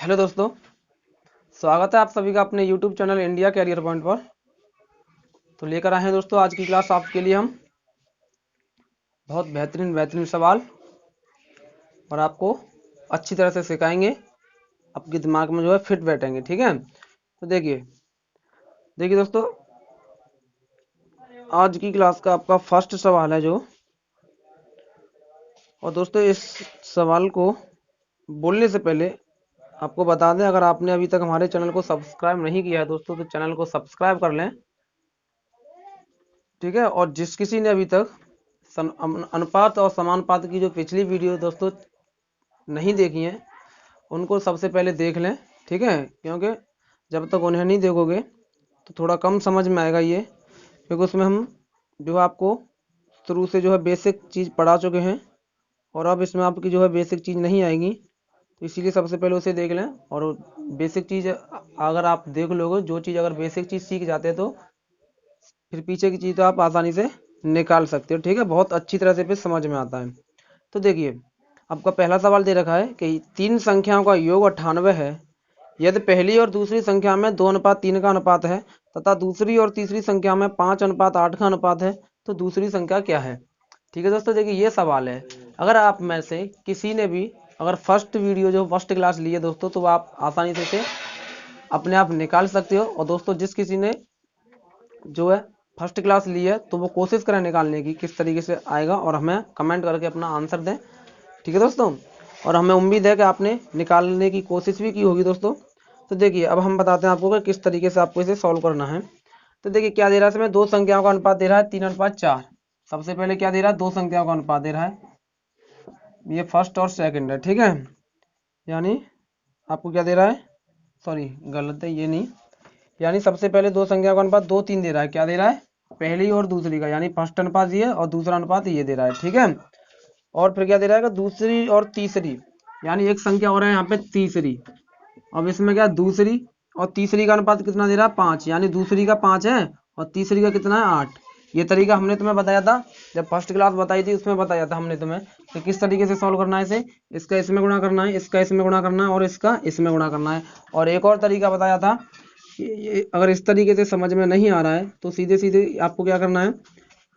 Hello दोस्तों, स्वागत है आप सभी का अपने YouTube channel India career point पर। तो लेकर आए हैं दोस्तों आज की क्लास आपके लिए हम बहुत बेहतरीन सवाल और आपको अच्छी तरह से सिखाएंगे, आपके दिमाग में जो है फिट बैठेंगे। ठीक है, तो देखिए देखिए दोस्तों, आज की क्लास का आपका फर्स्ट सवाल है जो, और दोस्तों इस सवाल को बोलने से पहले आपको बता दें, अगर आपने अभी तक हमारे चैनल को सब्सक्राइब नहीं किया है दोस्तों तो चैनल को सब्सक्राइब कर लें। ठीक है, और जिस किसी ने अभी तक अनुपात और समानुपात की जो पिछली वीडियो दोस्तों नहीं देखी हैं उनको सबसे पहले देख लें। ठीक है, क्योंकि जब तक उन्हें नहीं देखोगे तो थोड़ा कम समझ में आएगा ये, क्योंकि उसमें हम जो आपको शुरू से जो है बेसिक चीज़ पढ़ा चुके हैं और अब इसमें आपकी जो है बेसिक चीज़ नहीं आएगी, तो इसीलिए सबसे पहले उसे देख लें। और बेसिक चीज़ अगर आप देख लोगे, जो चीज़ अगर बेसिक चीज़ सीख जाते हैं तो फिर पीछे की चीज़ तो आप आसानी से निकाल सकते हो। ठीक है, बहुत अच्छी तरह से फिर समझ में आता है। तो देखिए, आपका पहला सवाल दे रखा है कि तीन संख्याओं का योग 98 है यदि पहली और दूसरी संख्या में 2:3 का अनुपात है तथा दूसरी और तीसरी संख्या में 5:8 का अनुपात है, तो दूसरी संख्या क्या है। ठीक है दोस्तों, देखिए ये सवाल है। अगर आप में से किसी ने भी अगर फर्स्ट वीडियो जो फर्स्ट क्लास ली है दोस्तों, तो आप आसानी से इसे अपने आप निकाल सकते हो। और दोस्तों जिस किसी ने जो है फर्स्ट क्लास ली है तो वो कोशिश करें निकालने की किस तरीके से आएगा, और हमें कमेंट करके अपना आंसर दें। ठीक है दोस्तों, और हमें उम्मीद है कि आपने निकालने की कोशिश भी की होगी दोस्तों। तो देखिए अब हम बताते हैं आपको कि किस तरीके से आपको इसे सॉल्व करना है। तो देखिए क्या दे रहा है, इसमें दो संख्याओं का अनुपात दे रहा है 3:4। सबसे पहले क्या दे रहा है, दो संख्याओं का अनुपात दे रहा है, ये फर्स्ट और सेकंड है। ठीक है, यानी आपको क्या दे रहा है, सॉरी गलत है ये नहीं, यानी सबसे पहले दो संख्या का अनुपात 2:3 दे रहा है। क्या दे रहा है, पहली और दूसरी का, यानी फर्स्ट अनुपात ये और दूसरा अनुपात ये दे रहा है। ठीक है, और फिर क्या दे रहा है कि दूसरी और तीसरी, यानी एक संख्या और है यहाँ पे तीसरी। अब इसमें क्या, दूसरी और तीसरी का अनुपात कितना दे रहा है, 5, यानी दूसरी का 5 है और तीसरी का कितना है, 8। ये तरीका हमने तुम्हें बताया था जब फर्स्ट क्लास बताई थी, उसमें बताया था हमने तुम्हें कि किस तरीके से सॉल्व करना है इसे। इसका इसमें गुणा करना है, इसका इसमें गुणा करना है और इसका इसमें गुणा करना है। और एक और तरीका बताया था कि ये अगर इस तरीके से समझ में नहीं आ रहा है तो सीधे सीधे आपको क्या करना है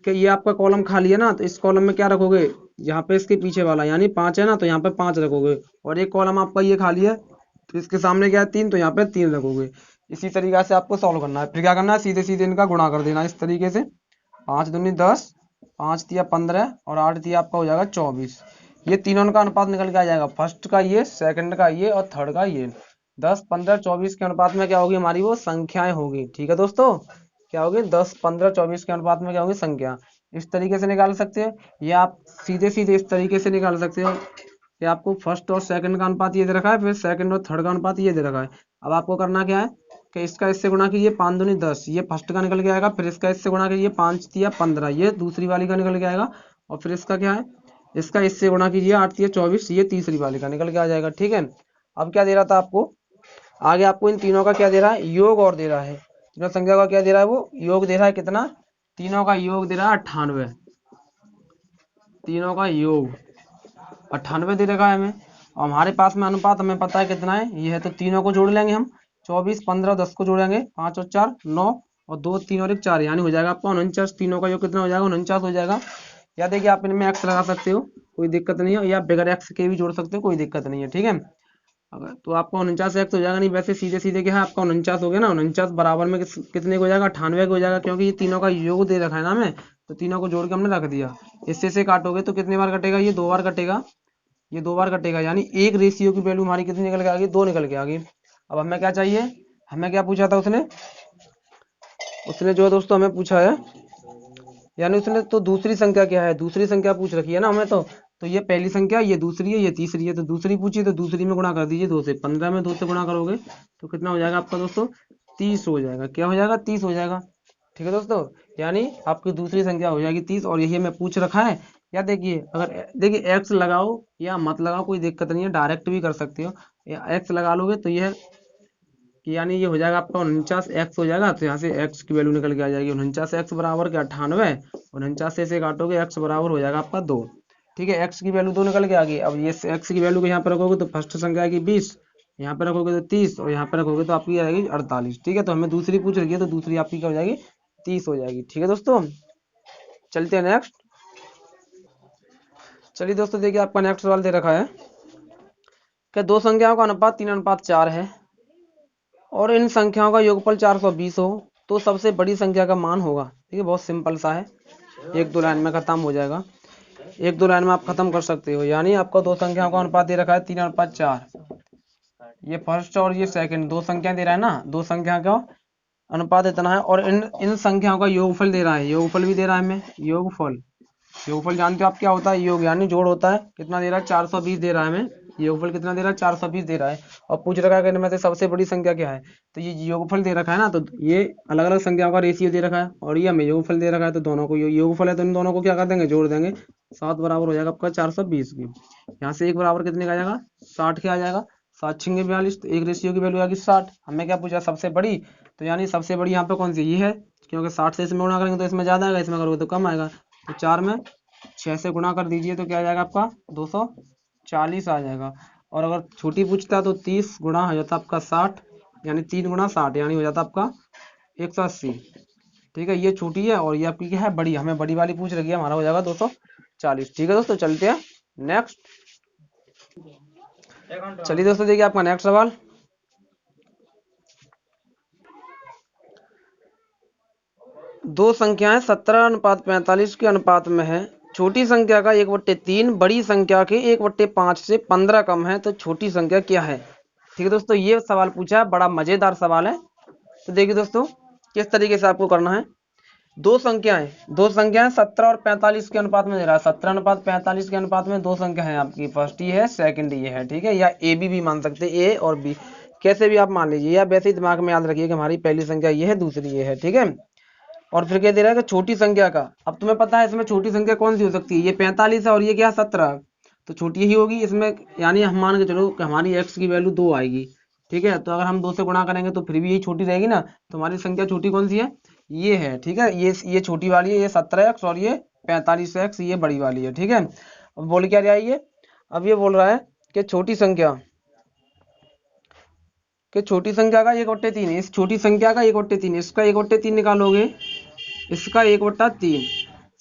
कि ये आपका कॉलम खाली है ना, तो इस कॉलम में क्या रखोगे, यहाँ पे इसके पीछे वाला यानी 5 है ना, तो यहाँ पे 5 रखोगे। और एक कॉलम आपका ये खाली है तो इसके सामने क्या है 3, तो यहाँ पे 3 रखोगे। इसी तरीके से आपको सॉल्व करना है। फिर क्या करना है, सीधे सीधे इनका गुणा कर देना इस तरीके से। 5 दूनी 10, 5 तिया 15 और 8 तिया आपका हो जाएगा 24। ये तीनों का अनुपात निकल के आ जाएगा, फर्स्ट का ये, सेकंड का ये और थर्ड का ये। 10, 15, 24 के अनुपात में क्या होगी, हमारी वो संख्याएं होगी। ठीक है दोस्तों, क्या होगी, 10, 15, 24 के अनुपात में क्या होगी, संख्या। इस तरीके से निकाल सकते हो, या आप सीधे सीधे इस तरीके से निकाल सकते हो कि आपको फर्स्ट और सेकंड का अनुपात ये दे रखा है, फिर सेकंड और थर्ड का अनुपात ये दे रखा है। अब आपको करना क्या है कि इसका इससे गुणा कीजिए, 5 दूनी 10, ये फर्स्ट का निकल के आएगा। फिर इसका इससे गुणा कीजिए, 5 तिया 15, ये दूसरी वाली का निकल के आएगा। और फिर इसका क्या है, इसका इससे गुणा कीजिए, 8 तिया 24, ये तीसरी वाली का निकल के आ जाएगा। ठीक है, अब क्या दे रहा था आपको, आगे आपको इन तीनों का क्या दे रहा है, योग और दे रहा है। तीनों संख्या का क्या दे रहा है, वो योग दे रहा है। कितना, तीनों का योग दे रहा है 98, तीनों का योग 98 दे रखा है हमें। और हमारे पास में अनुपात हमें पता है कितना है, ये है, तो तीनों को जोड़ लेंगे हम। 24, 15, 10 को जोड़ेंगे, 5 और 4 9 और 2, 3 और 1 4, यानी हो जाएगा आपका 49। तीनों का योग कितना हो जाएगा, 49 हो जाएगा। या देखिए आप इनमें एक्स लगा सकते हो, कोई दिक्कत नहीं है, या बगैर एक्स के भी जोड़ सकते हो, कोई दिक्कत नहीं है। ठीक है, अगर तो आपका 49 एक्स हो जाएगा, नहीं वैसे सीधे सीधे क्या है आपका 49 हो गया ना। 49 बराबर में कितने को हो जाएगा, 98 को हो जाएगा, क्योंकि ये तीनों का योग दे रखा है ना हमें, तो तीनों को जोड़ के हमने रख दिया। इससे से काटोगे तो कितने बार कटेगा, ये 2 बार कटेगा, ये 2 बार कटेगा, यानी एक रेशियो की वैल्यू हमारी कितनी निकल के आ गई, 2 निकल के आ गई। अब हमें क्या चाहिए, हमें क्या पूछा था उसने, उसने जो है दोस्तों हमें पूछा है, यानी उसने तो दूसरी संख्या क्या है, दूसरी संख्या पूछ रखी है ना हमें, तो ये पहली संख्या, ये दूसरी है, ये तीसरी है। तो दूसरी पूछी तो दूसरी में गुणा कर दीजिए 2 से। 15 में 2 से गुणा करोगे तो कितना हो जाएगा आपका दोस्तों, 30 हो जाएगा। क्या हो जाएगा, 30 हो जाएगा। ठीक है दोस्तों, यानी आपकी दूसरी संख्या हो जाएगी 30, और यही हमें पूछ रखा है। या देखिए, अगर देखिए एक्स लगाओ या मत लगाओ कोई दिक्कत नहीं है, डायरेक्ट भी कर सकते हो। या एक्स लगा लोगे तो यह कि यानी ये हो जाएगा आपका 49 एक्स हो जाएगा, तो यहाँ से एक्स की वैल्यू निकल के आ जाएगी 49 एक्स बराबर के 98। 49 से काटोगे एक्स बराबर हो जाएगा आपका 2। ठीक है, एक्स की वैल्यू 2 निकल के आ गई। अब ये एक्स की वैल्यू को यहाँ पर रखोगे तो फर्स्ट संख्या आएगी 20, यहाँ पे रखोगे तो 30 और यहाँ पे रखोगे तो आपकी आ जाएगी 48। ठीक है, तो हमें दूसरी पूछ रही है तो दूसरी आपकी क्या हो जाएगी 30 हो जाएगी। ठीक है दोस्तों, चलते हैं नेक्स्ट। चलिए दोस्तों देखिए आपका नेक्स्ट सवाल दे रखा है कि दो संख्याओं का अनुपात 3:4 है और इन संख्याओं का योगफल 420 हो तो सबसे बड़ी संख्या का मान होगा। ठीक है, बहुत सिंपल सा है, एक दो लाइन में खत्म हो जाएगा, एक दो लाइन में आप खत्म कर सकते हो। यानी आपको दो संख्याओं का अनुपात दे रखा है 3:4, ये फर्स्ट और ये सेकंड दो संख्या दे रहा है ना, दो संख्या का अनुपात इतना है और इन इन संख्याओं का योगफल दे रहा है, योगफल भी दे रहा है हमें, योगफल। योगफल जानते हो आप क्या होता है, योग यानी जोड़ होता है। कितना दे रहा है 420 दे रहा है हमें, योगफल कितना दे रहा है 420 दे रहा है। और पूछ रखा है कि इनमें से सबसे बड़ी संख्या क्या है, तो ये योगफल दे रखा है ना, तो ये अलग अलग संख्याओं का रेशियो दे रखा है और ये हमें योगफल दे रखा है, तो दोनों को योगफल है तो इन दोनों को क्या कर देंगे, जोड़ देंगे। 7 बराबर हो जाएगा आपका 420 की। यहाँ से एक बराबर कितने का आ जाएगा 60 के आ जाएगा, 7 6 42, तो एक रेशियो की वैल्यू आ गई 60। हमें क्या पूछा सबसे बड़ी, तो यानी सबसे बड़ी यहाँ पे कौन सी ये है, क्योंकि 60 से इसमें गुणा करेंगे तो इसमें ज्यादा आएगा, इसमें करोगे तो कम आएगा। तो 4 में 6 से गुणा कर दीजिए तो क्या आ जाएगा आपका 240 आ जाएगा। और अगर छोटी पूछता तो 30 गुणा हो जाता आपका 60, यानी 3 गुणा 60 यानी हो जाता आपका 180। ठीक है, ये छोटी है और ये आपकी क्या है बड़ी, हमें बड़ी वाली पूछ रही है, हमारा हो जाएगा 240। ठीक है दोस्तों, चलते हैं नेक्स्ट। चलिए दोस्तों देखिए आपका नेक्स्ट सवाल, दो संख्याएं 17:45 के अनुपात में है, छोटी संख्या का 1/3 बड़ी संख्या के 1/5 से 15 कम है, तो छोटी संख्या क्या है। ठीक है दोस्तों, ये सवाल पूछा है, बड़ा मजेदार सवाल है। तो देखिए दोस्तों किस तरीके से आपको करना है, दो संख्याएं 17 और 45 के अनुपात में दे रहा है, 17:45 के अनुपात में दो संख्या है आपकी, फर्स्ट ये है सेकंड ये है। ठीक है, या ए बी भी मान सकते हैं, ए और बी कैसे भी आप मान लीजिए, या वैसे ही दिमाग में याद रखिए कि हमारी पहली संख्या ये है, दूसरी ये है। ठीक है, और फिर क्या दे रहा है कि छोटी संख्या का, अब तुम्हें पता है इसमें छोटी संख्या कौन सी हो सकती है, ये 45 है और ये क्या 17, तो छोटी ही होगी इसमें। यानी हम मान के चलो कि हमारी x की वैल्यू 2 आएगी। ठीक है, तो अगर हम 2 से गुणा करेंगे तो फिर भी यही छोटी रहेगी ना, तो हमारी संख्या छोटी कौन सी है, ये है। ठीक है, ये छोटी वाली है, ये 17x और ये 45x, ये बड़ी वाली है। ठीक है, अब बोल क्या रहा है ये, अब ये बोल रहा है कि छोटी संख्या का 1/3, इस छोटी संख्या का 1/3, इसका 1/3 निकालोगे, इसका 1/3,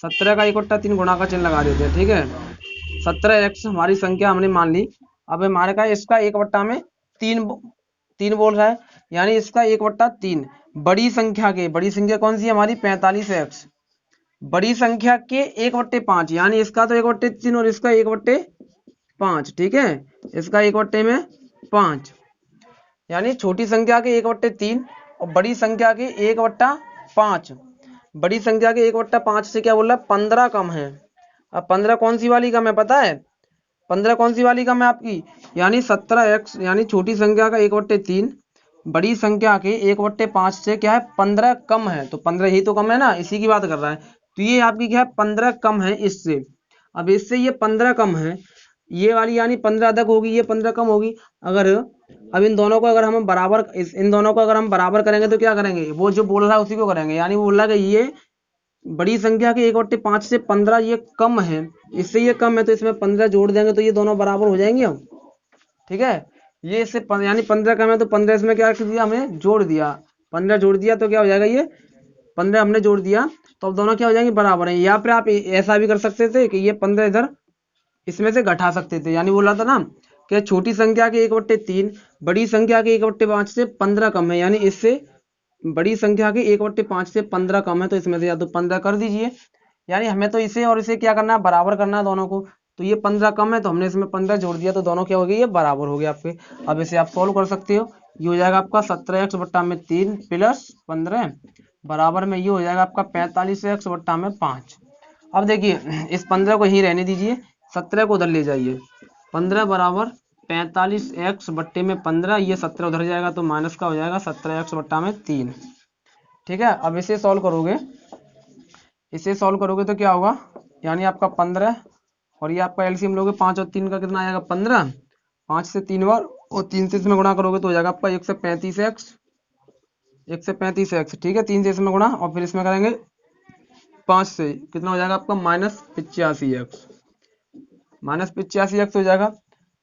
17 का 1/3 गुणा का चिन्ह लगा देते हैं। ठीक है, 17x हमारी संख्या हमने मान ली। अब हमारे का इसका 1/3 बोल रहा है, यानी इसका 1/3 बड़ी संख्या कौन सी है हमारी 45x, बड़ी संख्या के 1/5, यानी इसका तो 1/3 और इसका 1/5। ठीक है, इसका 1/5, यानी छोटी संख्या के 1/3 और बड़ी संख्या के 1/5। बड़ी संख्या के 1/5 से क्या बोल रहा है 15 कम है। अब 15 कौन सी वाली कम है पता है, 15 कौन सी वाली कम है आपकी, यानी 17x, यानी छोटी संख्या का 1/3 बड़ी संख्या के 1/5 से क्या है 15 कम है, तो 15 ही तो कम है ना, इसी की बात कर रहा है। तो ये आपकी क्या है 15 कम है इससे। अब इससे ये 15 कम है, ये वाली यानी 15 अधिक होगी, ये 15 कम होगी। अगर अब इन दोनों को अगर हम बराबर इन दोनों को अगर हम बराबर करेंगे तो क्या करेंगे, वो जो बोल रहा है उसी को करेंगे। यानी वो बोल रहा है कि ये बड़ी संख्या के 1/5 से 15 ये कम है, इससे ये कम है, तो इसमें 15 जोड़ देंगे तो ये दोनों बराबर हो जाएंगे हम। ठीक है, ये इससे यानी 15 कम है तो 15 इसमें क्या कर दिया हमने जोड़ दिया, 15 जोड़ दिया तो क्या हो जाएगा, ये 15 हमने जोड़ दिया, तो अब दोनों क्या हो जाएंगे बराबर है। या फिर आप ऐसा भी कर सकते थे कि ये 15 इधर इसमें से घटा सकते थे, यानी बोला था ना कि छोटी संख्या के 1/3 बड़ी संख्या के 1/5 से 15 कम है, यानी इससे बड़ी संख्या के 1/5 से 15 कम है, तो इसमें से या तो 15 कर दीजिए। यानी हमें तो इसे और इसे क्या करना है बराबर करना है दोनों को, तो ये 15 कम है तो हमने इसमें 15 जोड़ दिया, तो दोनों क्या हो गए ये बराबर हो गए आपके। अब इसे आप सॉल्व कर सकते हो, ये हो जाएगा आपका 17x/3 प्लस 15 बराबर में ये हो जाएगा आपका 45x/5। अब देखिए इस 15 को ही रहने दीजिए, 17 को उधर ले जाइए, 15 बराबर 45x/15, ये 17 उधर जाएगा तो माइनस का हो जाएगा 17x/3। ठीक है, अब इसे सॉल्व करोगे तो क्या होगा, यानी आपका 15 और ये आपका एलसीएम लोगे 5 और 3 का कितना आएगा 15, 5 से 3 बार और 3 से इसमें गुणा करोगे तो हो जाएगा आपका 135x। ठीक है, 3 से इसमें गुणा और फिर इसमें करेंगे 5 से, कितना हो जाएगा आपका -85x हो जाएगा।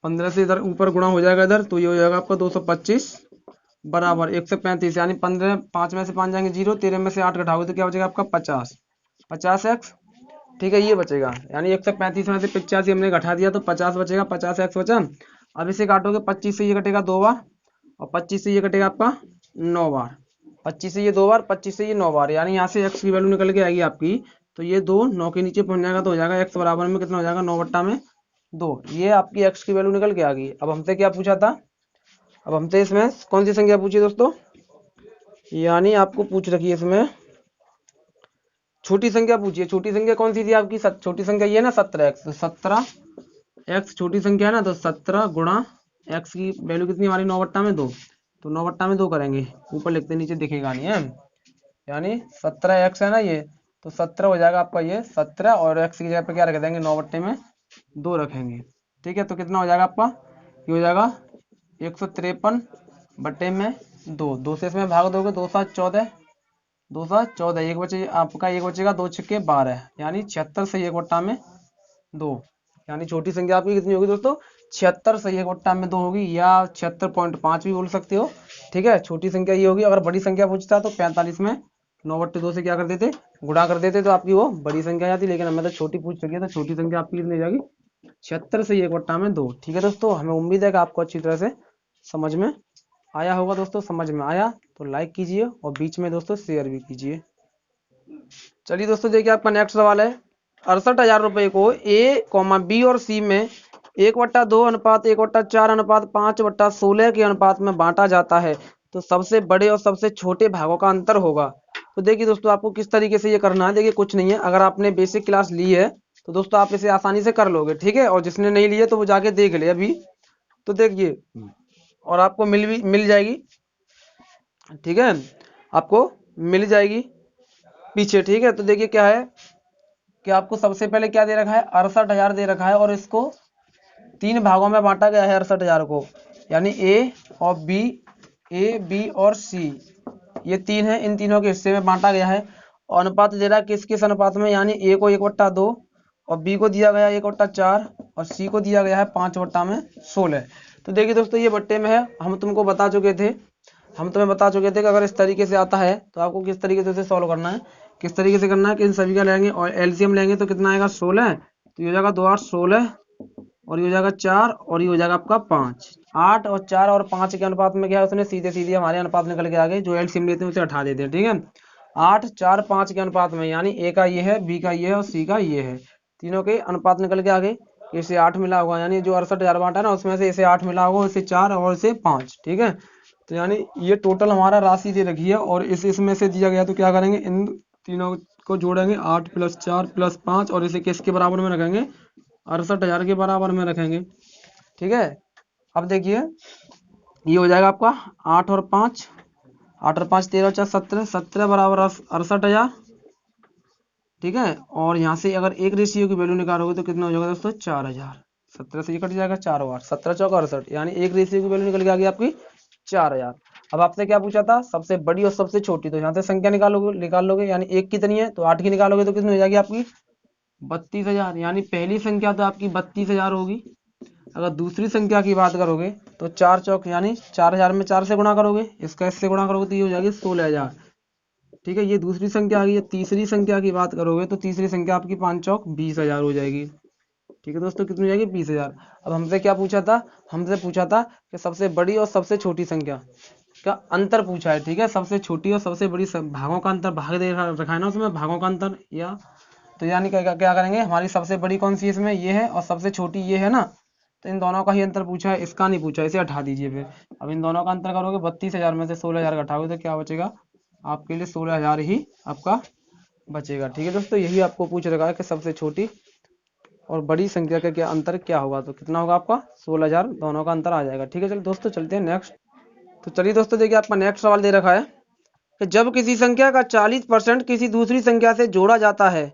15 से इधर ऊपर गुणा हो जाएगा इधर, तो ये हो जाएगा आपका 225 बराबर 135, यानी 15, 5 में से 5 जाएंगे 0, 13 में से 8 घटाओगे तो क्या बचेगा आपका 50, 50x, ठीक है ये बचेगा। यानी 135 में से 85 हमने घटा दिया तो 50 बचेगा, 50x बचा। अब इसे काटोगे, 25 से ये कटेगा 2 बार, और 25 से ये कटेगा आपका 9 बार, 25 से ये 2 बार, 25 से ये 9 बार, यानी यहाँ से x की वैल्यू निकल के आएगी आपकी, तो ये 2 9 के नीचे पहुंच जाएगा तो हो जाएगा x बराबर में कितना हो जाएगा 9/2, ये आपकी x की वैल्यू निकल के आ गई। अब हमसे क्या पूछा था, अब हमसे इसमें कौन सी संख्या पूछी दोस्तों, यानी आपको पूछ रखी है इसमें छोटी संख्या पूछिए। छोटी संख्या कौन सी थी आपकी, छोटी संख्या ये है ना 17x, तो 17x छोटी संख्या है ना, तो 17 गुणा x की वैल्यू कितनी हमारी 9/2, तो 9/2 करेंगे, ऊपर लिखते नीचे दिखेगा नहीं है, यानी 17x है ना ये, तो 17 हो जाएगा आपका ये 17, और x की जगह पे क्या रख देंगे 9/2 रखेंगे, ठीक है। तो कितना हो जाएगा आपका, ये हो जाएगा 153/2, 2 से इसमें भाग दोगे 2 7 14, 2 7 14, एक बचे आपका, एक बचेगा 2 छक्के 12, यानी 76 से 1/2, यानी छोटी संख्या आपकी कितनी होगी दोस्तों, 76 से 1/2 होगी, या 76.5 भी बोल सकते हो, ठीक है। छोटी संख्या ये होगी। अगर बड़ी संख्या पूछता तो 45 में 9/2 से क्या कर देते, गुणा कर देते, तो आपकी वो बड़ी संख्या जाती, लेकिन हमें तो छोटी पूछ सकी है, तो छोटी संख्या आपकी कितनी जाएगी 76 से 1/2, ठीक है दोस्तों। हमें उम्मीद है कि आपको अच्छी तरह से समझ में आया होगा दोस्तों। समझ में आया तो लाइक कीजिए और बीच में दोस्तों शेयर भी कीजिए। चलिए दोस्तों देखिए आपका नेक्स्ट सवाल है, 68,000 रुपए को ए, बी और सी में 1/2 अनुपात 1/4 अनुपात 5/16 के अनुपात में बांटा जाता है, तो सबसे बड़े और सबसे छोटे भागों का अंतर होगा। तो देखिए दोस्तों आपको किस तरीके से ये करना है, देखिए कुछ नहीं है, अगर आपने बेसिक क्लास ली है तो दोस्तों आप इसे आसानी से कर लोगे, ठीक है। और जिसने नहीं ली है तो वो जाके देख ले अभी, तो देखिए और आपको मिल जाएगी, ठीक है, आपको मिल जाएगी पीछे, ठीक है। तो देखिए क्या है कि आपको सबसे पहले क्या दे रखा है, 68,000 दे रखा है, और इसको 3 भागों में बांटा गया है 68,000 को, यानी ए और बी, ए बी और सी, ये 3 है, इन तीनों के हिस्से में बांटा गया है। और अनुपात दे रहा है किस किस अनुपात में, यानी ए को 1/2 और बी को दिया गया 1/4 और सी को दिया गया है 5/16। तो देखिए दोस्तों ये बट्टे में है, हम तुमको बता चुके थे, हम तुम्हें बता चुके थे कि अगर इस तरीके से आता है तो आपको किस तरीके से इसे सॉल्व करना है, किस तरीके से करना है कि इन सभी का लेंगे और एलसीएम लेंगे तो कितना आएगा 16, तो ये हो जाएगा 2 8 16, और ये हो जाएगा 4, और ये हो जाएगा आपका 5। 8 और 4 और 5 के अनुपात में क्या है, उसने सीधे सीधे हमारे अनुपात निकल के आ गए, जो एलसीएम लेते हैं उसे हटा देते हैं, ठीक है। 8 4 5 के अनुपात में, यानी ए का ये है, बी का ये है और सी का ये है, तीनों के अनुपात निकल के आ गए। इसे 8 मिला होगा, यानी जो 68,000 बांटा ना उसमें से इसे 8 मिला होगा, इसे 4 और इसे 5, ठीक है। तो यानी ये टोटल हमारा राशि दे रखी है, और इसमें से दिया गया, तो क्या करेंगे इन तीनों को जोड़ेंगे, 8 + 4 + 5, और इसे किसके बराबर में रखेंगे, 68,000 के बराबर में रखेंगे, ठीक है। अब देखिए ये हो जाएगा आपका 8 और 5, 8 और 5 13 और 4 17, 17 बराबर 68,000, ठीक है। और यहाँ से अगर एक रेशियो की वैल्यू निकालोगे तो कितना हो जाएगा दोस्तों 4,000, 17 से ये कट जाएगा 4 और 8, 17 चौका 68, यानी एक रेशियो की वैल्यू निकल के आ गई आपकी 4,000। अब आपसे क्या पूछा था, सबसे बड़ी और सबसे छोटी, तो यहाँ से संख्या निकाल लोगे, यानी 1 कितनी है, तो 8 की निकालोगे तो कितनी हो जाएगी आपकी 32,000, यानी पहली संख्या तो आपकी 32,000 होगी। अगर दूसरी संख्या की बात करोगे तो 4 चौक, यानी 4,000 में 4 से गुणा करोगे, इसका इससे गुणा करोगे तो ये हो जाएगी 16,000, ठीक है। ये दूसरी संख्या आ गई है। तीसरी संख्या की बात करोगे तो तीसरी संख्या आपकी 5 चौक 20,000 हो जाएगी, ठीक है दोस्तों, कितनी हो जाएगी 20,000। अब हमसे क्या पूछा था, हमसे पूछा था कि सबसे बड़ी और सबसे छोटी संख्या का अंतर पूछा है, ठीक है। सबसे छोटी और सबसे बड़ी भागों का अंतर, भाग दे रखा है ना उसमें, भागों का अंतर, या तो यानी क्या करेंगे, हमारी सबसे बड़ी कौन सी इसमें ये है और सबसे छोटी ये है ना, तो इन दोनों का ही अंतर पूछा है, इसका नहीं पूछा, इसे हटा दीजिए फिर। अब इन दोनों का अंतर करोगे, 32,000 में से 16,000 घटाओगे तो क्या बचेगा आपके लिए, 16,000 ही आपका बचेगा, ठीक है दोस्तों। यही आपको पूछ रखा है कि सबसे छोटी और बड़ी संख्या का क्या अंतर क्या होगा, तो कितना होगा आपका 16,000, दोनों का अंतर आ जाएगा, ठीक है। चलो दोस्तों चलते हैं नेक्स्ट। तो चलिए दोस्तों देखिए आपका नेक्स्ट सवाल दे रखा है कि जब किसी संख्या का 40% किसी दूसरी संख्या से जोड़ा जाता है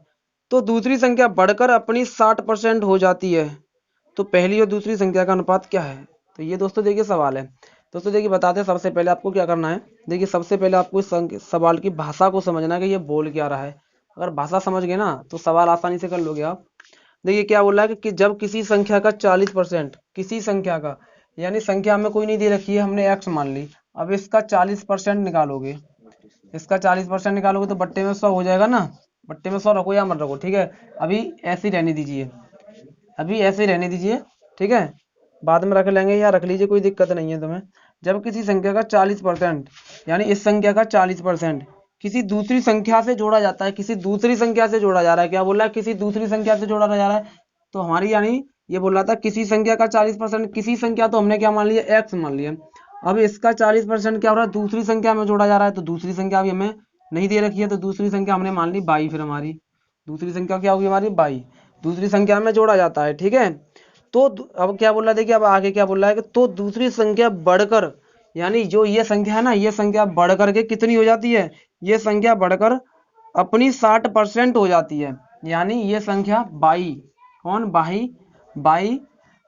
तो दूसरी संख्या बढ़कर अपनी 60% हो जाती है, तो पहली और दूसरी संख्या का अनुपात क्या है। तो ये दोस्तों देखिए सवाल है। दोस्तों देखिए बताते हैं, सबसे पहले आपको क्या करना है, देखिए सबसे पहले आपको इस सवाल की भाषा को समझना है कि ये बोल क्या रहा है। अगर भाषा समझ गए ना तो सवाल आसानी से कर लोगे आप। देखिए क्या बोल रहा है कि जब किसी संख्या का 40%, किसी संख्या का यानी संख्या हमें कोई नहीं दे रखी है, हमने x मान ली। अब इसका 40% निकालोगे, इसका 40% निकालोगे तो बट्टे में 100 हो जाएगा ना। बट्टे में 100 रखो या मत रखो, ठीक है। अभी ऐसे ही रहने दीजिए, अभी ऐसे ही रहने दीजिए, ठीक है। बाद में रख लेंगे या रख लीजिए, कोई दिक्कत नहीं है तुम्हें। जब किसी संख्या का 40% यानी इस संख्या का 40% किसी दूसरी संख्या से जोड़ा जाता है, किसी दूसरी संख्या से जोड़ा जा रहा है, क्या बोल रहा है, किसी दूसरी संख्या से जोड़ा जा रहा है। तो हमारी यानी ये बोल रहा था किसी संख्या का 40%, किसी संख्या तो हमने क्या मान लिया, x मान लिया। अब इसका 40% क्या हो रहा है, दूसरी संख्या में जोड़ा जा रहा है, तो दूसरी संख्या भी हमें नहीं दे रखी है, तो दूसरी संख्या हमने मान ली 22। फिर हमारी दूसरी संख्या क्या होगी, हमारी 22 दूसरी संख्या में जोड़ा जाता है, ठीक है। तो अब क्या बोल रहा है, देखिए अब आगे क्या बोल रहा है कि तो दूसरी संख्या बढ़कर, यानी जो ये संख्या है ना, ये संख्या बढ़कर के कितनी हो जाती है, ये संख्या बढ़कर अपनी 60% हो जाती है। यानी ये संख्या 22, कौन, 22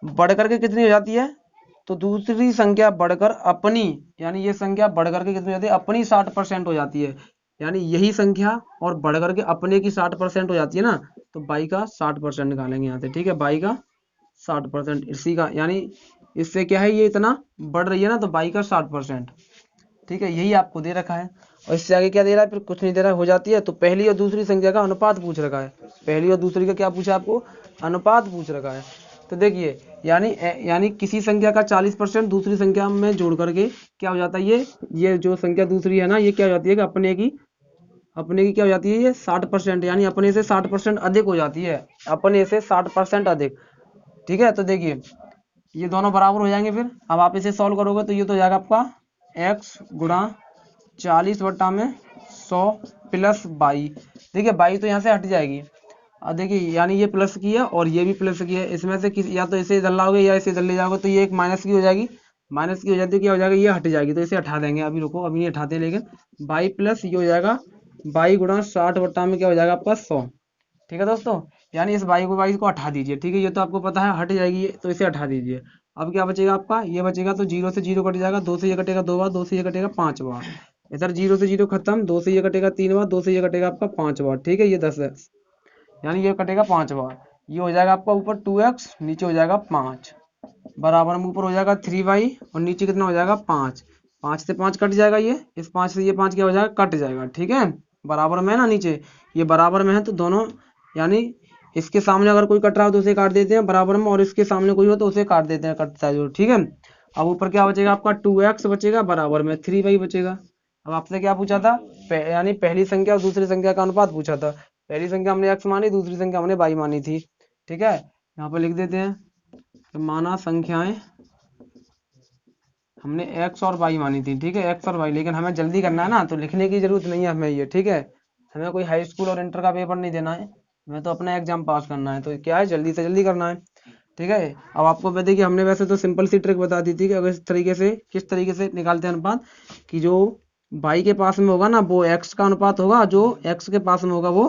बढ़ करके कितनी हो जाती है, तो दूसरी संख्या बढ़कर अपनी, यानी ये संख्या बढ़ करके कितनी हो जाती है, अपनी 60% हो जाती है। यानी यही संख्या और बढ़ करके अपने की 60% हो जाती है ना, तो 22 का 60% निकालेंगे यहाँ से, ठीक है। 22 का 60% इसी का, यानी इससे क्या है, ये इतना बढ़ रही है ना, तो 22 का 60%, ठीक है। यही आपको दे रखा है। और इससे आगे क्या दे रहा है, फिर कुछ नहीं दे रहा है, हो जाती है। तो पहली और दूसरी संख्या का अनुपात पूछ रखा है, पहली और दूसरी का क्या पूछा आपको, अनुपात पूछ रखा है। तो देखिए यानी किसी संख्या का 40% दूसरी संख्या में जोड़ करके क्या हो जाता है, ये जो संख्या दूसरी है ना, ये क्या हो जाती है कि अपने की क्या हो जाती है, ये 60%, यानी अपने से 60% अधिक हो जाती है, अपने से 60% अधिक, ठीक है। तो देखिए ये दोनों बराबर हो जाएंगे। फिर अब आप इसे सॉल्व करोगे तो ये तो हो जाएगा आपका x गुणा 40/100 प्लस 22। देखिए 22 तो यहाँ से हट जाएगी। अब देखिए यानी ये प्लस की है और ये भी प्लस की है, इसमें से किसी या तो इसे इधर लाओगे या इसे इधर ले जाओगे, तो ये एक माइनस की हो जाएगी, माइनस की हो जाती है, क्या हो जाएगा, ये हट जाएगी, तो इसे हटा देंगे। अभी रुको, अभी नहीं हटाते, लेकिन 22 प्लस ये हो जाएगा 22 गुणा 60 में क्या हो जाएगा आपका 100, ठीक है दोस्तों। यानी इस 22 को हटा दीजिए, ठीक है, ये तो आपको पता है हट जाएगी ये, तो इसे हटा दीजिए। अब क्या बचेगा आपका, ये बचेगा, तो 0 से 0 कट जाएगा, 2 से ये कटेगा 2 बार, 2 से ये कटेगा 5 बार, इधर 0 से 0 खत्म, 2 से ये कटेगा 3 बार, 2 से ये कटेगा आपका 5 बार, ठीक है। ये 10 है, यानी ये कटेगा 5 बार। ये हो जाएगा आपका ऊपर 2x, नीचे हो जाएगा 5, बराबर में ऊपर हो जाएगा 3y और नीचे कितना हो जाएगा 5, 5 से 5 कट जाएगा, ये इस 5 से ये 5 क्या हो जाएगा, कट जाएगा, ठीक है। बराबर में है ना, नीचे ये बराबर में है, तो दोनों यानी इसके सामने अगर कोई कट रहा हो तो उसे काट देते हैं बराबर में, और इसके सामने कोई हो तो उसे काट देते हैं, कटता है जो, ठीक है। अब ऊपर क्या बचेगा आपका 2x बचेगा, बराबर में 3y बचेगा। अब आपसे क्या पूछा था, यानी पहली संख्या और दूसरी संख्या का अनुपात पूछा था। पहली संख्या हमने x मानी, दूसरी संख्या हमने y मानी थी, ठीक है। यहाँ पर लिख देते हैं तो माना संख्याएं हमने x और y मानी थी, ठीक है, x और y, लेकिन हमें जल्दी करना है ना, तो लिखने की जरूरत नहीं है हमें ये, ठीक है। हमें कोई हाई स्कूल और इंटर का पेपर नहीं देना है, हमें तो अपना एग्जाम पास करना है, तो क्या है, जल्दी से जल्दी करना है, ठीक है। अब आपको बता कि हमने वैसे तो सिंपल सी ट्रिक बता दी थी कि अगर इस तरीके से, किस तरीके से निकालते हैं अनुपात, कि जो y के पास में होगा ना वो x का अनुपात होगा, जो x के पास में होगा वो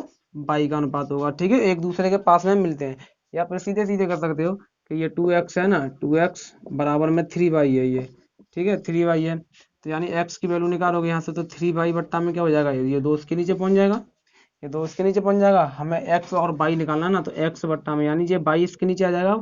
y का अनुपात होगा, ठीक है, एक दूसरे के पास में मिलते हैं। या फिर सीधे सीधे कर सकते हो कि ये 2x है ना, 2x बराबर में 3y है ये, ठीक है, 3y है, तो यानी x की वैल्यू निकालोगे यहाँ से, तो 3y बट्टा में क्या हो जाएगा, ये 2 इसके नीचे पहुंच जाएगा, ये 2 इसके नीचे पहुंच जाएगा। हमें x और y निकालना ना, तो x बट्टा में, यानी ये 22 इसके नीचे आ जाएगा,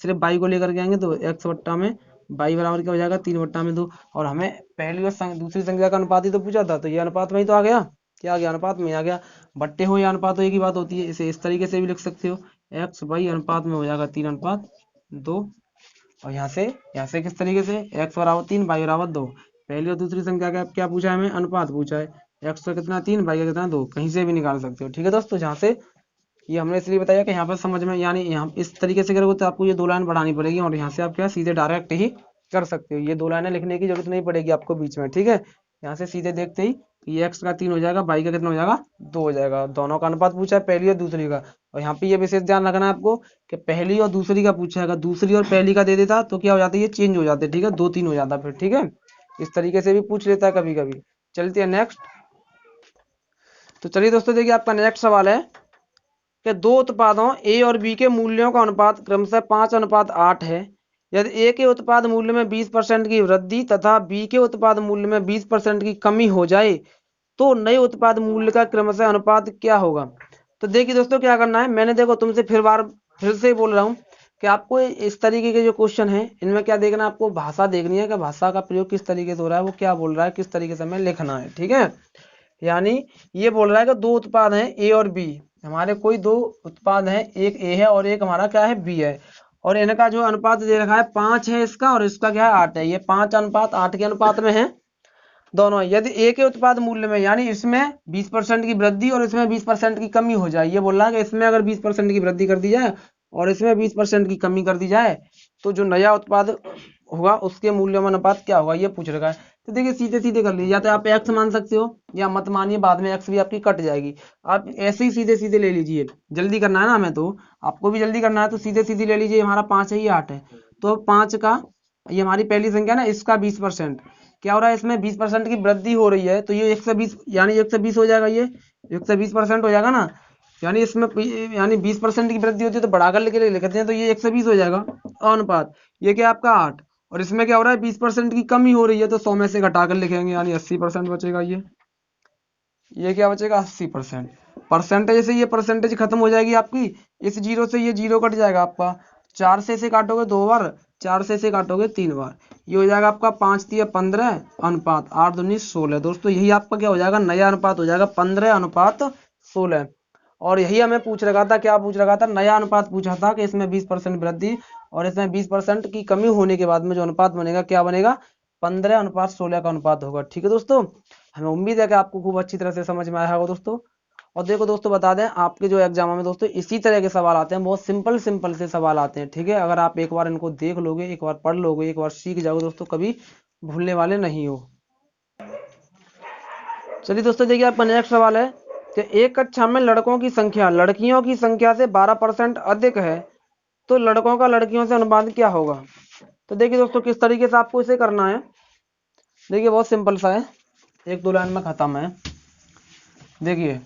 सिर्फ 22 को लेकर के आएंगे, तो x बट्टा में 22 बराबर क्या हो जाएगा, 3/2। और हमें पहली और दूसरी संख्या का अनुपात ही तो पूछा था, तो ये अनुपात में ही तो आ गया, क्या आ गया, अनुपात में आ गया। बट्टे हो या अनुपात हो एक ही बात होती है, इसे इस तरीके से भी लिख सकते हो, x y अनुपात में हो जाएगा 3/2। और यहाँ से किस तरीके से, x बराबर 3 y बराबर 2, पहली और दूसरी संख्या का क्या पूछा है, हमें अनुपात पूछा है, x का कितना 3, y का कितना 2, कहीं से भी निकाल सकते हो, ठीक है दोस्तों। जहाँ से ये हमने इसलिए बताया कि यहाँ पर समझ में, यानी यहाँ इस तरीके से करोगे तो आपको ये 2 लाइन बढ़ानी पड़ेगी, और यहाँ से आप क्या सीधे डायरेक्ट ही कर सकते हो, ये 2 लाइनें लिखने की जरूरत नहीं पड़ेगी आपको बीच में, ठीक है। यहाँ से सीधे देखते ही ये x का 3 हो जाएगा, y का कितना हो जाएगा, 2 हो जाएगा, दोनों का अनुपात पूछा है, पहली और दूसरी का। और यहाँ पे ये विशेष ध्यान रखना है आपको कि पहली और दूसरी का पूछा है, दूसरी और पहली का दे देता तो क्या हो जाता है, ये चेंज हो जाते, ठीक है, 2 3 हो जाता फिर, ठीक है। इस तरीके से भी पूछ लेता है कभी कभी। चलते हैं नेक्स्ट। तो चलिए दोस्तों देखिए आपका नेक्स्ट सवाल है कि दो उत्पादों ए और बी के मूल्यों का अनुपात क्रमशः 5:8 है। यदि ए के उत्पाद मूल्य में 20% की वृद्धि तथा बी के उत्पाद मूल्य में 20% की कमी हो जाए तो नए उत्पाद मूल्य का क्रमशः अनुपात क्या होगा। तो देखिए दोस्तों क्या करना है, मैंने देखो तुमसे फिर बार फिर से बोल रहा हूँ कि आपको इस तरीके के जो क्वेश्चन हैं इनमें क्या देखना है, आपको भाषा देखनी है कि भाषा का प्रयोग किस तरीके से हो रहा है, वो क्या बोल रहा है, किस तरीके से हमें लिखना है। ठीक है, यानी ये बोल रहा है कि दो उत्पाद हैं ए और बी, हमारे कोई दो उत्पाद हैं, एक ए है और एक हमारा क्या है बी है, और इनका जो अनुपात दे रखा है 5 है इसका और इसका क्या है 8 है, ये 5:8 के अनुपात में है दोनों। यदि ए के उत्पाद मूल्य में यानी इसमें 20% की वृद्धि और इसमें 20% की कमी हो जाए, ये बोल रहा है कि इसमें अगर 20% की वृद्धि कर दी जाए और इसमें 20% की कमी कर दी जाए तो जो नया उत्पाद होगा उसके मूल्य में अनुपात क्या होगा, ये पूछ रखा है। तो देखिए सीधे सीधे कर लीजिए, या तो आप एक्स मान सकते हो या मत मानिए, बाद में एक्स भी आपकी कट जाएगी, आप ऐसे ही सीधे सीधे ले लीजिए। जल्दी करना है ना हमें, तो आपको भी जल्दी करना है, तो सीधे सीधे ले लीजिए। हमारा 5 है, ये 8 है, तो 5 का, ये हमारी पहली संख्या ना, इसका 20% क्या हो रहा है, इसमें 20% की वृद्धि हो रही है, तो ये 120 यानी 120 हो जाएगा, ये 120% हो जाएगा ना, यानी इसमें यानी 20% की वृद्धि होती है तो बढ़ाकर लिखते हैं, तो ये 120 हो जाएगा अनुपात। ये क्या आपका 8, और इसमें क्या हो रहा है 20% की कमी हो रही है, तो 100 में से घटाकर लिखेंगे, यानी 80% बचेगा। ये क्या बचेगा 80%। परसेंटेज से ये परसेंटेज खत्म हो जाएगी आपकी, इस जीरो से ये जीरो कट जाएगा आपका, 4 से काटोगे 2 बार, 4 से काटोगे 3 बार, ये हो जाएगा आपका 5×3=15 अनुपात 8×2=16। दोस्तों यही आपका क्या हो जाएगा, नया अनुपात हो जाएगा 15:16। और यही हमें पूछ रखा था, क्या पूछ रखा था, नया अनुपात पूछा था कि इसमें 20% वृद्धि और इसमें 20% की कमी होने के बाद में जो अनुपात बनेगा क्या बनेगा, 15:16 का अनुपात होगा। ठीक है दोस्तों, हमें उम्मीद है कि आपको खूब अच्छी तरह से समझ में आया होगा दोस्तों। और देखो दोस्तों, बता दें आपके जो एग्जाम में दोस्तों इसी तरह के सवाल आते हैं, बहुत सिंपल सिंपल से सवाल आते हैं। ठीक है, अगर आप एक बार इनको देख लोगे, एक बार पढ़ लोगे, एक बार सीख जाओगे दोस्तों, कभी भूलने वाले नहीं हो। चलिए दोस्तों, देखिए आपका नेक्स्ट सवाल है कि एक कक्षा में लड़कों की संख्या लड़कियों की संख्या से 12% अधिक है, तो लड़कों का लड़कियों से अनुपात क्या होगा। तो देखिए दोस्तों, किस तरीके से आपको इसे करना है, देखिए बहुत सिंपल सा है, 1-2 लाइन में खत्म है। देखिए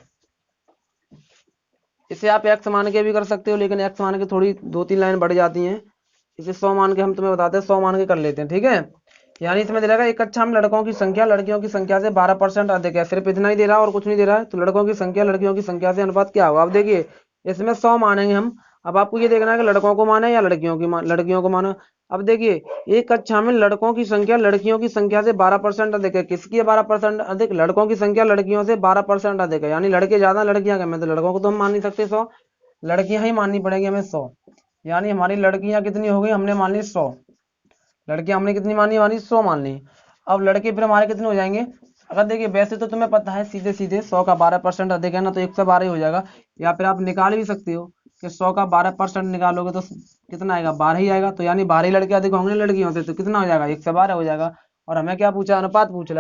इसे आप एक्स मान के भी कर सकते हो, लेकिन एक्स मान के थोड़ी 2-3 लाइन बढ़ जाती हैं, इसे 100 मान के हम तुम्हें बताते हैं, 100 मान के कर लेते हैं। ठीक है, यानी इसमें दे रहा है एक कक्षा में लड़कों की संख्या लड़कियों की संख्या से 12% अधिक है, सिर्फ इतना ही दे रहा है और कुछ नहीं दे रहा है, तो लड़कों की संख्या लड़कियों की संख्या से अनुपात क्या होगा। अब देखिए इसमें 100 मानेंगे हम, अब आपको ये देखना है कि लड़कों को माने या लड़कियों को माने। अब देखिए एक कक्षा में लड़कों की संख्या लड़कियों की संख्या से 12% अधिक है, किसकी है 12% अधिक, लड़कों की संख्या लड़कियों से 12% अधिक है, यानी लड़के ज्यादा लड़कियां कम है, तो लड़कों को तो हम मान नहीं सकते 100, लड़कियां ही माननी पड़ेगी हमें 100, यानी हमारी लड़कियां कितनी हो गई, हमने मान ली 100 लड़कियां, हमने कितनी मानी, हमारी 100 मान ली। अब लड़के फिर हमारे कितने हो जाएंगे, अगर देखिए वैसे तो तुम्हें पता है सीधे सीधे 100 का 12% अधिक है ना, तो 112 ही हो जाएगा, या फिर आप निकाल भी सकते हो कि 100 का 12% निकालोगे तो कितना आएगा, 12 ही आएगा, तो यानी 12 ही लड़के अधिक होंगे लड़कियों से, तो कितना हो जाएगा 112 हो जाएगा। और हमें क्या पूछा, अनुपात पूछ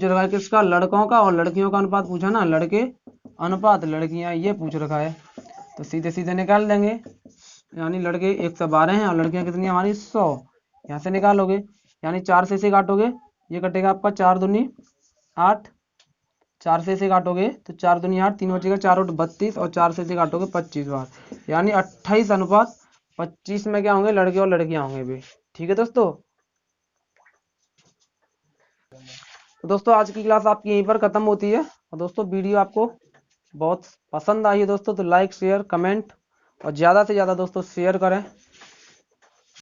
रहा है किसका, लड़कों का और लड़कियों का अनुपात पूछा ना, लड़के अनुपात लड़कियां, ये पूछ रखा है, तो सीधे सीधे निकाल देंगे, यानी लड़के 112 हैं और लड़कियां कितनी हमारी 100, यहाँ से निकालोगे, यानी 4 से काटोगे, ये कटेगा आपका 4×2=8, 4 से काटोगे तो 4×2=8, 3 बचेगा 4×8=32 और 4 से काटोगे 25 बार, यानी 28:25 में क्या होंगे, लड़के और लड़कियां होंगे भी। ठीक है दोस्तों, तो दोस्तों आज की क्लास आपकी यहीं पर खत्म होती है। और दोस्तों वीडियो आपको बहुत पसंद आई है दोस्तों, तो लाइक शेयर कमेंट और ज़्यादा से ज़्यादा दोस्तों शेयर करें।